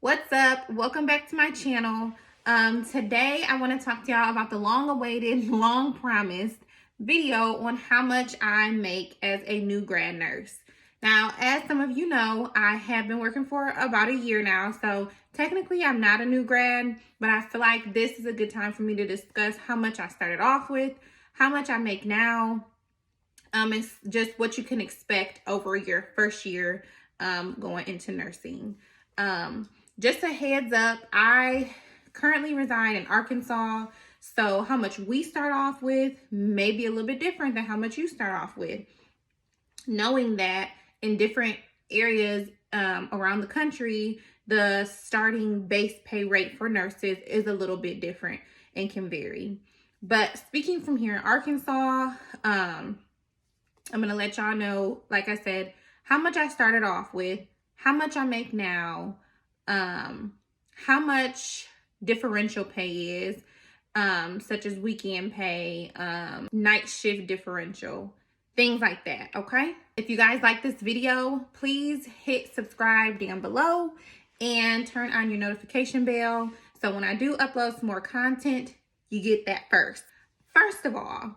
What's up? Welcome back to my channel. Today I want to talk to y'all about the long-awaited, long-promised video on how much I make as a new grad nurse. Now, as some of you know, I have been working for about a year now, so technically I'm not a new grad, but I feel like this is a good time for me to discuss how much I started off with, how much I make now. It's just what you can expect over your first year going into nursing. Just a heads up, I currently reside in Arkansas, so how much we start off with may be a little bit different than how much you start off with. Knowing that in different areas around the country, the starting base pay rate for nurses is a little bit different and can vary. But speaking from here in Arkansas, I'm going to let y'all know, like I said, how much I started off with, how much I make now, how much differential pay is, such as weekend pay, night shift differential, things like that, okay? If you guys like this video, please hit subscribe down below and turn on your notification bell so when I do upload some more content, you get that first. First of all,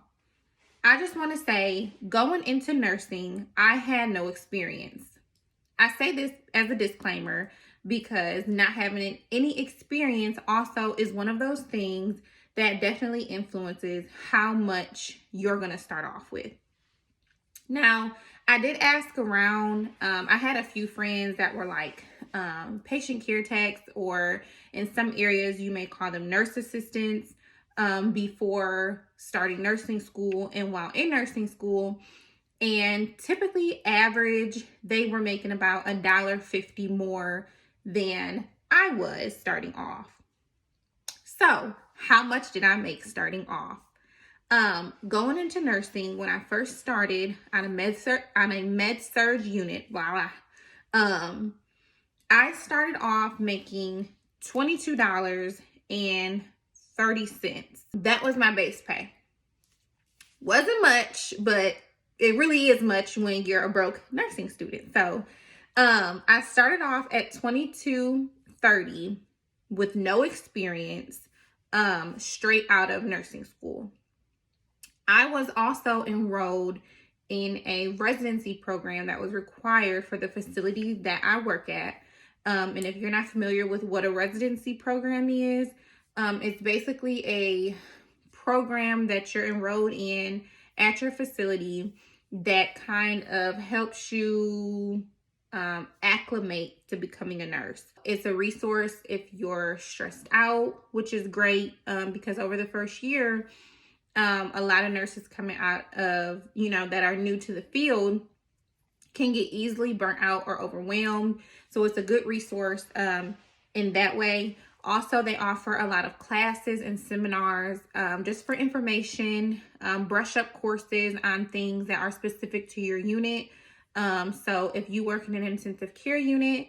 I just want to say, going into nursing, I had no experience. I say this as a disclaimer because not having any experience also is one of those things that definitely influences how much you're going to start off with. Now, I did ask around. I had a few friends that were like patient care techs, or in some areas you may call them nurse assistants, before starting nursing school and while in nursing school. And typically average, they were making about $1.50 more than I was starting off. So how much did I make starting off? Going into nursing, when I first started on a med-Surg unit, I started off making $22.30. That was my base pay. Wasn't much, but it really is much when you're a broke nursing student. So I started off at $22.30 with no experience, straight out of nursing school. I was also enrolled in a residency program that was required for the facility that I work at. And if you're not familiar with what a residency program is, it's basically a program that you're enrolled in at your facility that kind of helps you acclimate to becoming a nurse. It's a resource if you're stressed out, which is great, because over the first year, a lot of nurses coming out of, that are new to the field can get easily burnt out or overwhelmed. So it's a good resource in that way. Also, they offer a lot of classes and seminars just for information, brush up courses on things that are specific to your unit. So if you work in an intensive care unit,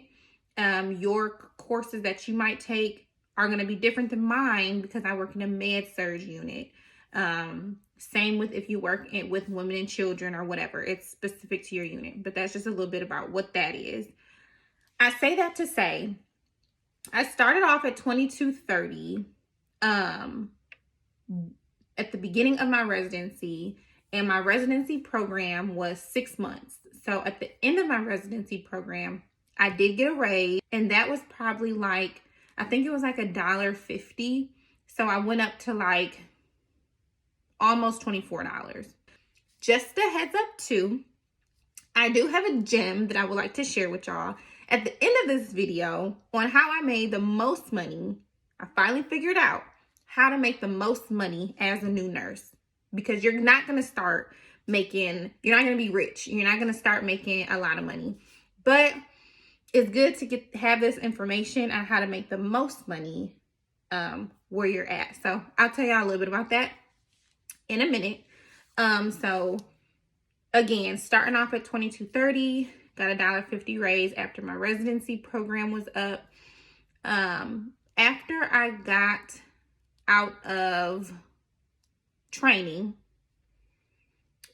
your courses that you might take are going to be different than mine because I work in a med-Surg unit. Same with if you work with women and children or whatever. It's specific to your unit, but that's just a little bit about what that is. I say that to say, I started off at $22.30 at the beginning of my residency, and my residency program was 6 months. So at the end of my residency program, I did get a raise, and that was probably like, I think it was like $1.50. So I went up to like almost $24. Just a heads up too, I do have a gem that I would like to share with y'all. At the end of this video on how I made the most money, I finally figured out how to make the most money as a new nurse. Because you're not going to start making, you're not going to be rich. You're not going to start making a lot of money. But it's good to have this information on how to make the most money where you're at. So I'll tell y'all a little bit about that in a minute. So again, starting off at $22.30, got a $1.50 raise after my residency program was up. After I got out of training,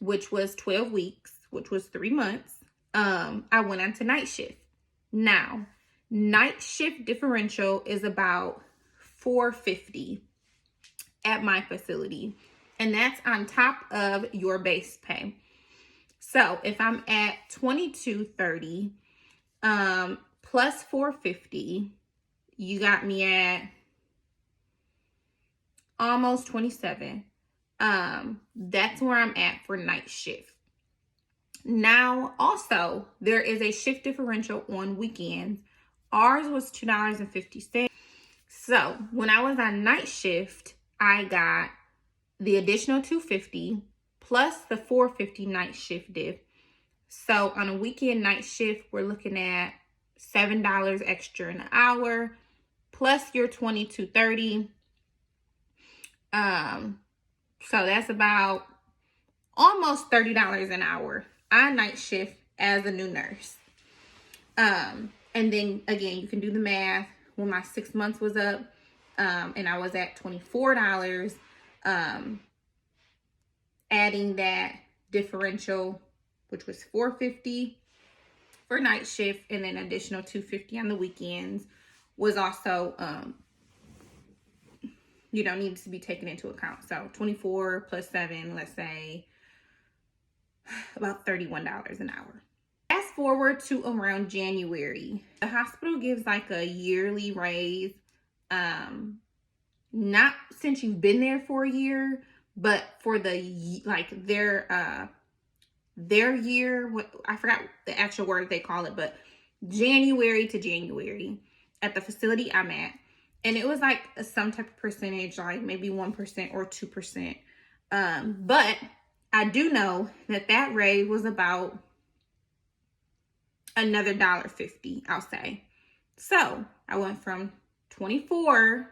which was 12 weeks, which was 3 months, I went on to night shift. Now, Night shift differential is about $4.50 at my facility, and that's on top of your base pay. So if I'm at $22.30 plus $4.50, you got me at almost $27. That's where I'm at for night shift. Now, also, there is a shift differential on weekends. Ours was $2.50. So when I was on night shift, I got the additional $2.50 plus the $4.50 night shift diff. So on a weekend night shift, we're looking at $7 extra an hour plus your $22.30. So that's about almost $30 an hour on night shift as a new nurse. And then again, you can do the math. When my 6 months was up, and I was at $24, adding that differential, which was $4.50 for night shift, and then additional $2.50 on the weekends, was also needs to be taken into account. So 24 plus 7, let's say about $31 an hour. Fast forward to around January. The hospital gives like a yearly raise. Not since you've been there for a year, but for their year, I forgot the actual word they call it, but January to January at the facility I'm at. And it was like some type of percentage, like maybe 1% or 2%. But I do know that raise was about another $1.50, I'll say. So I went from 24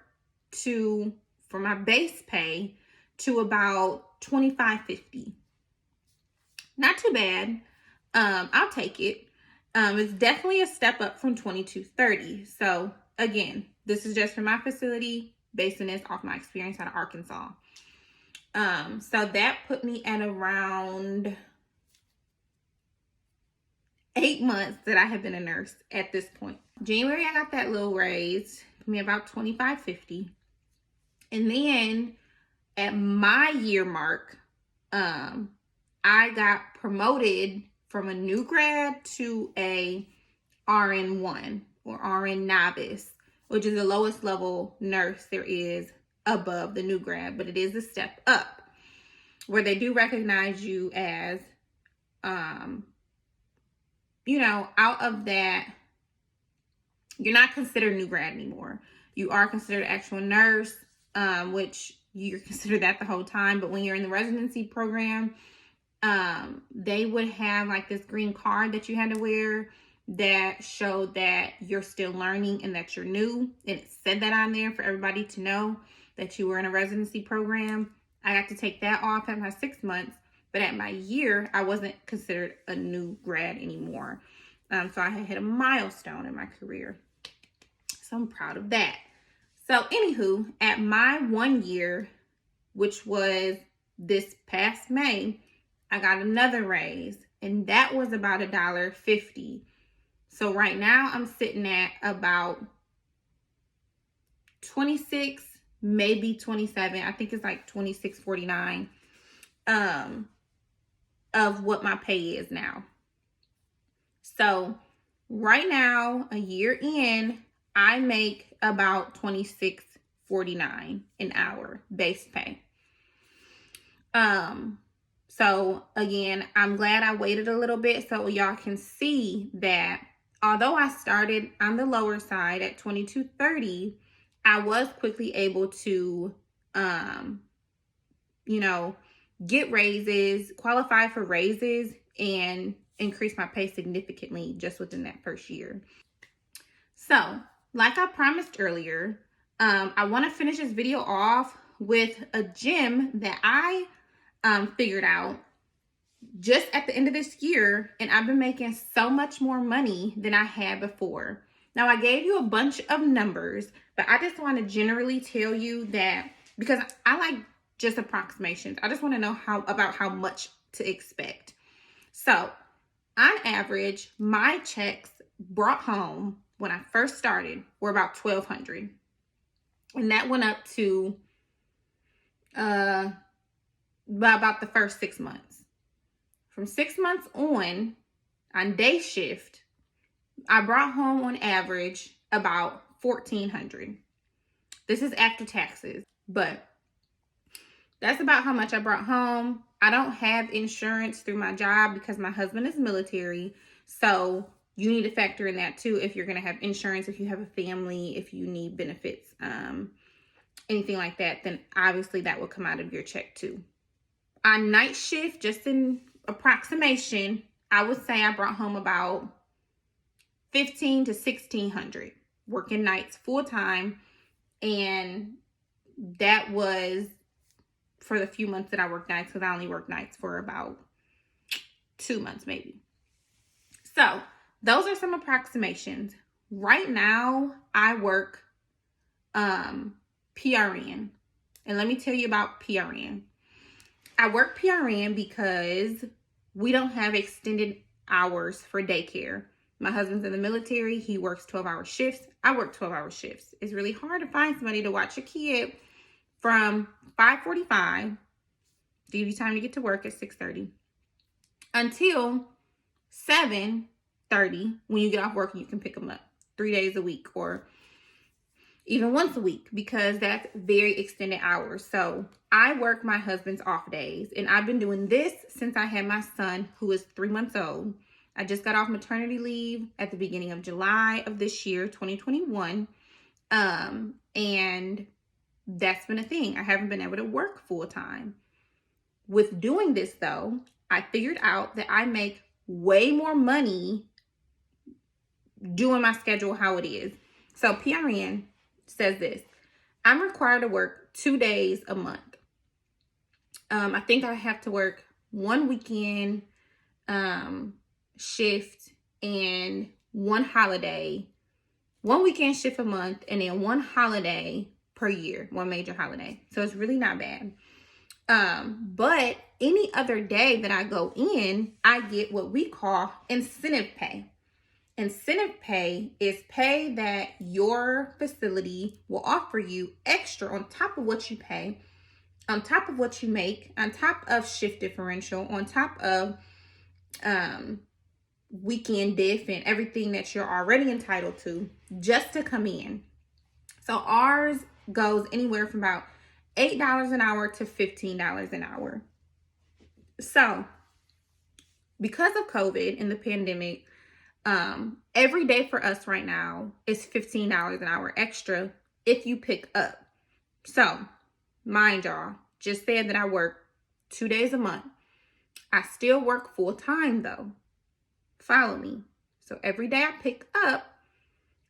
for my base pay to about $25.50. Not too bad. I'll take it. It's definitely a step up from $22.30. So again, this is just for my facility, basing this off my experience out of Arkansas. So that put me at around 8 months that I have been a nurse at this point. January, I got that little raise, put me about $25.50. And then at my year mark, I got promoted from a new grad to a RN1 or RN novice, which is the lowest level nurse there is above the new grad, but it is a step up where they do recognize you as, out of that, you're not considered new grad anymore. You are considered an actual nurse, which you're considered that the whole time. But when you're in the residency program, they would have like this green card that you had to wear that showed that you're still learning and that you're new. And it said that on there for everybody to know that you were in a residency program. I got to take that off at my 6 months, but at my year, I wasn't considered a new grad anymore. So I had hit a milestone in my career. So I'm proud of that. So anywho, at my 1 year, which was this past May, I got another raise, and that was about $1.50. So right now I'm sitting at about 26, maybe 27. I think it's like 26.49 of what my pay is now. So right now, a year in, I make about $26.49 an hour base pay. So again, I'm glad I waited a little bit so y'all can see that although I started on the lower side at $22.30, I was quickly able to, get raises, qualify for raises, and increase my pay significantly just within that first year. So, like I promised earlier, I want to finish this video off with a gem that I figured out just at the end of this year, and I've been making so much more money than I had before. Now, I gave you a bunch of numbers, but I just want to generally tell you that because I like just approximations. I just want to know about how much to expect. So, on average, my checks brought home when I first started were about $1,200. And that went up to about the first 6 months. From 6 months on day shift, I brought home on average about $1,400. This is after taxes, but that's about how much I brought home. I don't have insurance through my job because my husband is military. So you need to factor in that too if you're going to have insurance, if you have a family, if you need benefits, anything like that, then obviously that will come out of your check too. On night shift, just in approximation, I would say I brought home about $1,500 to $1,600 working nights full time. And that was for the few months that I worked nights, because I only worked nights for about 2 months maybe. So those are some approximations. Right now, I work PRN. And let me tell you about PRN. I work PRN because we don't have extended hours for daycare. My husband's in the military. He works 12-hour shifts. I work 12-hour shifts. It's really hard to find somebody to watch a kid from 5:45, give you time to get to work at 6:30, until 7:30 when you get off work and you can pick them up 3 days a week or even once a week, because that's very extended hours. So I work my husband's off days, and I've been doing this since I had my son, who is 3 months old. I just got off maternity leave at the beginning of July of this year, 2021. And that's been a thing. I haven't been able to work full time. With doing this though, I figured out that I make way more money doing my schedule how it is. So PRN says this: I'm required to work 2 days a month. I think I have to work one weekend shift and one holiday, one weekend shift a month, and then one holiday per year, one major holiday. So it's really not bad. But any other day that I go in, I get what we call incentive pay. Incentive pay is pay that your facility will offer you extra on top of what you pay, on top of what you make, on top of shift differential, on top of weekend diff and everything that you're already entitled to, just to come in. So ours goes anywhere from about $8 an hour to $15 an hour. So because of COVID and the pandemic, every day for us right now is $15 an hour extra if you pick up. So mind y'all, just said that I work 2 days a month. I still work full time though. Follow me. So every day I pick up,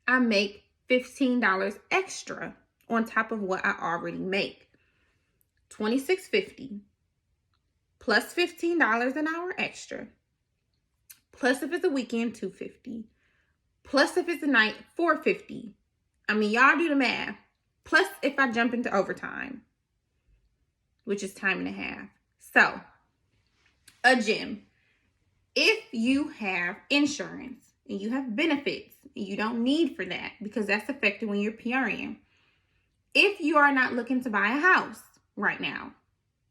I make $15 extra on top of what I already make. $26.50 plus $15 an hour extra. Plus if it's a weekend, $2.50. Plus if it's a night, $4.50. I mean, y'all do the math. Plus if I jump into overtime, which is time and a half. So, a gym. If you have insurance and you have benefits, you don't need for that because that's affected when you're PRN. If you are not looking to buy a house right now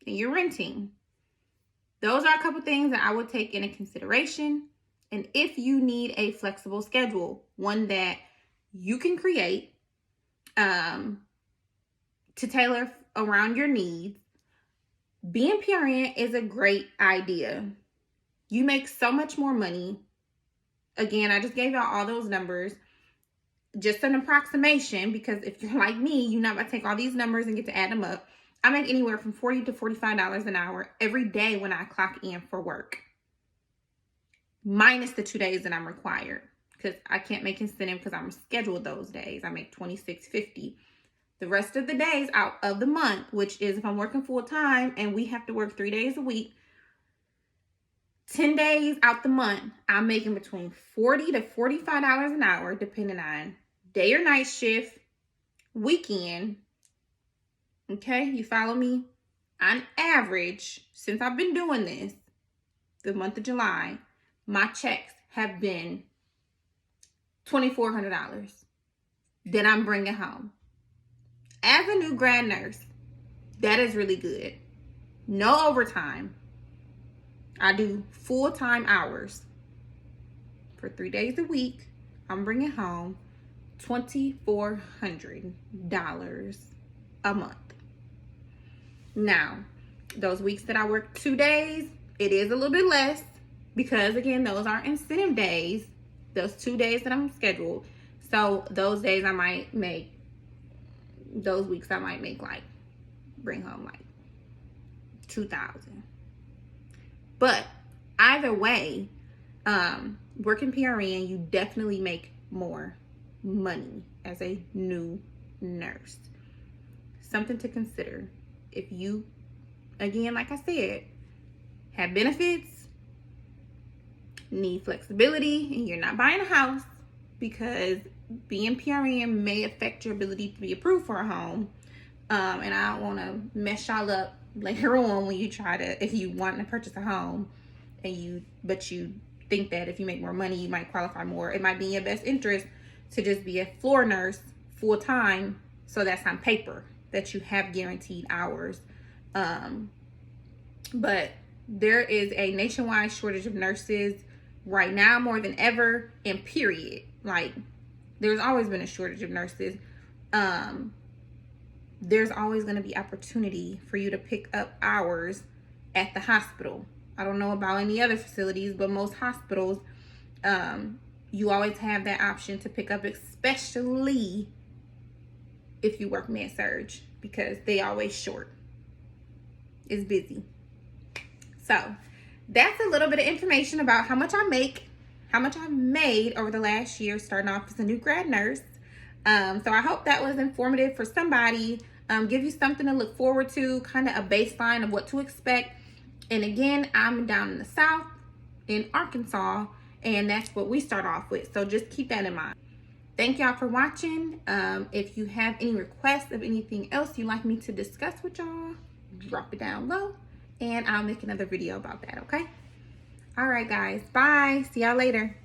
and you're renting, those are a couple things that I would take into consideration. And if you need a flexible schedule, one that you can create to tailor around your needs, being PRN is a great idea. You make so much more money. Again, I just gave y'all all those numbers. Just an approximation, because if you're like me, you're not about to take all these numbers and get to add them up. I make anywhere from $40 to $45 an hour every day when I clock in for work. Minus the 2 days that I'm required, because I can't make incentive because I'm scheduled those days. I make $26.50. The rest of the days out of the month, which is if I'm working full time and we have to work 3 days a week, 10 days out the month, I'm making between $40 to $45 an hour, depending on day or night shift, weekend. Okay, you follow me? On average, since I've been doing this, the month of July, my checks have been $2,400 that I'm bringing home. As a new grad nurse, that is really good. No overtime. I do full-time hours. For 3 days a week, I'm bringing home $2,400 a month. Now, those weeks that I work 2 days, it is a little bit less because, again, those are incentive days, those 2 days that I'm scheduled. So those days I might make, those weeks I might make like, bring home like $2,000. But either way, working PRN, you definitely make more money as a new nurse. Something to consider. If you, again, like I said, have benefits, need flexibility, and you're not buying a house because being PRN may affect your ability to be approved for a home. And I don't want to mess y'all up later on when you try to, if you want to purchase a home and but you think that if you make more money, you might qualify more. It might be in your best interest to just be a floor nurse full time. So that's on paper that you have guaranteed hours. But there is a nationwide shortage of nurses right now more than ever, and period. Like, there's always been a shortage of nurses. There's always going to be opportunity for you to pick up hours at the hospital. I don't know about any other facilities, but most hospitals, you always have that option to pick up, especially if you work med-Surg, because they always short. It's busy. So that's a little bit of information about how much I make, how much I've made over the last year starting off as a new grad nurse. So I hope that was informative for somebody, give you something to look forward to, kind of a baseline of what to expect. And again, I'm down in the South in Arkansas, and that's what we start off with. So just keep that in mind. Thank y'all for watching. If you have any requests of anything else you'd like me to discuss with y'all, drop it down low and I'll make another video about that, okay? All right, guys. Bye. See y'all later.